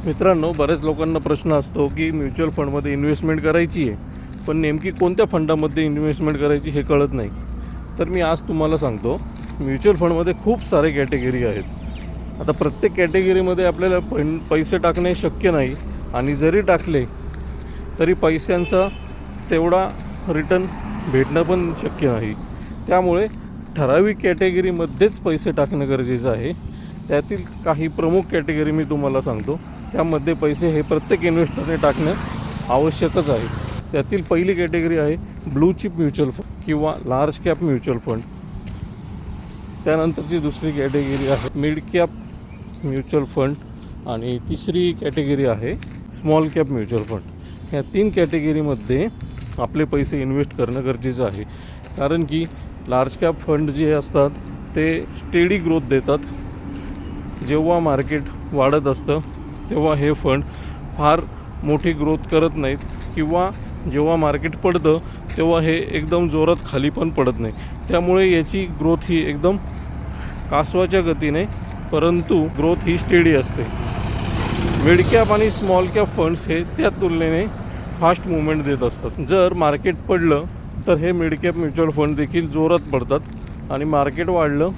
मित्रांनो, बऱ्याच लोकांना प्रश्न असतो की म्युच्युअल फंडमध्ये इन्व्हेस्टमेंट करायची आहे, पण नेमकी कोणत्या फंडामध्ये इन्व्हेस्टमेंट करायची हे कळत नाही. तर मी आज तुम्हाला सांगतो, म्युच्युअल फंडमध्ये खूप सारे कॅटेगरी आहेत. आता प्रत्येक कॅटेगरीमध्ये आपल्याला पैसे टाकणे शक्य नाही, आणि जरी टाकले तरी पैशांचा तेवढा रिटर्न भेटणं पण शक्य नाही. त्यामुळे ठराविक कॅटेगरीमध्येच पैसे टाकणं गरजेचं आहे. त्यातील काही प्रमुख कॅटेगरी मी तुम्हाला सांगतो. त्यामध्ये पैसे हे प्रत्येक इन्व्हेस्टरने टाकणं आवश्यकच आहे. त्यातील पहिली कॅटेगरी आहे ब्लू चिप म्युच्युअल फंड किंवा लार्ज कॅप म्युच्युअल फंड. त्यानंतरची दुसरी कॅटेगरी आहे मिड कॅप म्युच्युअल फंड, आणि तिसरी कॅटेगरी आहे स्मॉल कॅप म्युच्युअल फंड. ह्या तीन कॅटेगरीमध्ये आपले पैसे इन्व्हेस्ट करणं गरजेचं आहे. कारण की लार्ज कॅप फंड जे असतात ते स्टेडी ग्रोथ देतात. जेव्हा मार्केट वाढत असतं तेव्हा हे फंड फार मोठी ग्रोथ करत नाहीत, किंवा जेव्हा मार्केट पडतं तेव्हा हे एकदम जोरात खाली पण पडत नाही. त्यामुळे याची ग्रोथ ही एकदम कासवाच्या गतीने, परंतु ग्रोथ ही स्टेडी असते. मिड कॅप आणि स्मॉल कॅप फंड्स हे त्या तुलनेने फास्ट मुवमेंट देत असतात. जर मार्केट पडलं तर हे मिड कॅप म्युच्युअल फंड देखील जोरात पडतात, आणि मार्केट वाढलं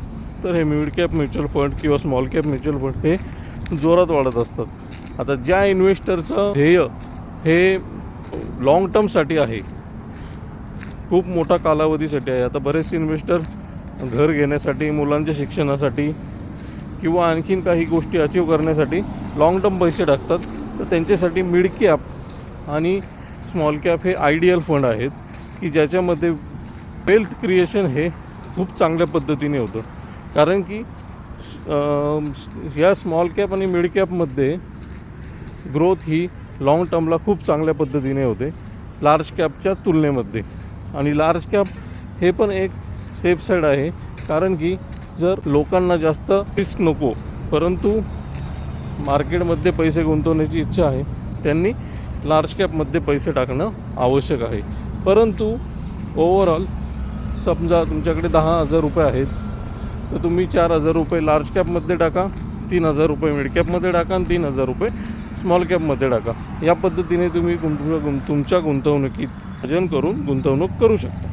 तर हे मिड कॅप म्युच्युअल फंड किंवा स्मॉल कॅप म्युच्युअल फंड हे जोरात वाढत असतात. आता ज्या इन्व्हेस्टरचं ध्येय हे लाँग टर्मसाठी आहे, खूप मोठा कालावधीसाठी आहे. आता बरेचसे इन्व्हेस्टर घर घेण्यासाठी, मुलांच्या शिक्षणासाठी किंवा आणखीन काही गोष्टी अचीव करण्यासाठी लाँग टर्म पैसे टाकतात. तर त्यांच्यासाठी मिड कॅप आणि स्मॉल कॅप हे आयडियल फंड आहेत, की ज्याच्यामध्ये वेल्थ क्रिएशन हे खूप चांगल्या पद्धतीने होतं. कारण की या स्मॉल कॅप आणि मिड कॅपमध्ये ग्रोथ ही लाँग टर्मला खूप चांगल्या पद्धतीने होते लार्ज कॅपच्या तुलनेमध्ये. आणि लार्ज कॅप हे पण एक सेफ साईड आहे, कारण की जर लोकांना जास्त रिस्क नको, परंतु मार्केटमध्ये पैसे गुंतवण्याची इच्छा आहे, त्यांनी लार्ज कॅपमध्ये पैसे टाकणं आवश्यक आहे. परंतु ओव्हरऑल समजा तुमच्याकडे 10,000 रुपये आहेत, तर तुम्ही 4,000 रुपये लार्ज कॅपमध्ये टाका, 3,000 रुपये मिड कॅपमध्ये टाका, आणि 3,000 रुपये स्मॉल कॅपमध्ये टाका. या पद्धतीने तुम्ही तुमच्या गुंतवणुकीत नियोजन करून गुंतवणूक करू शकता.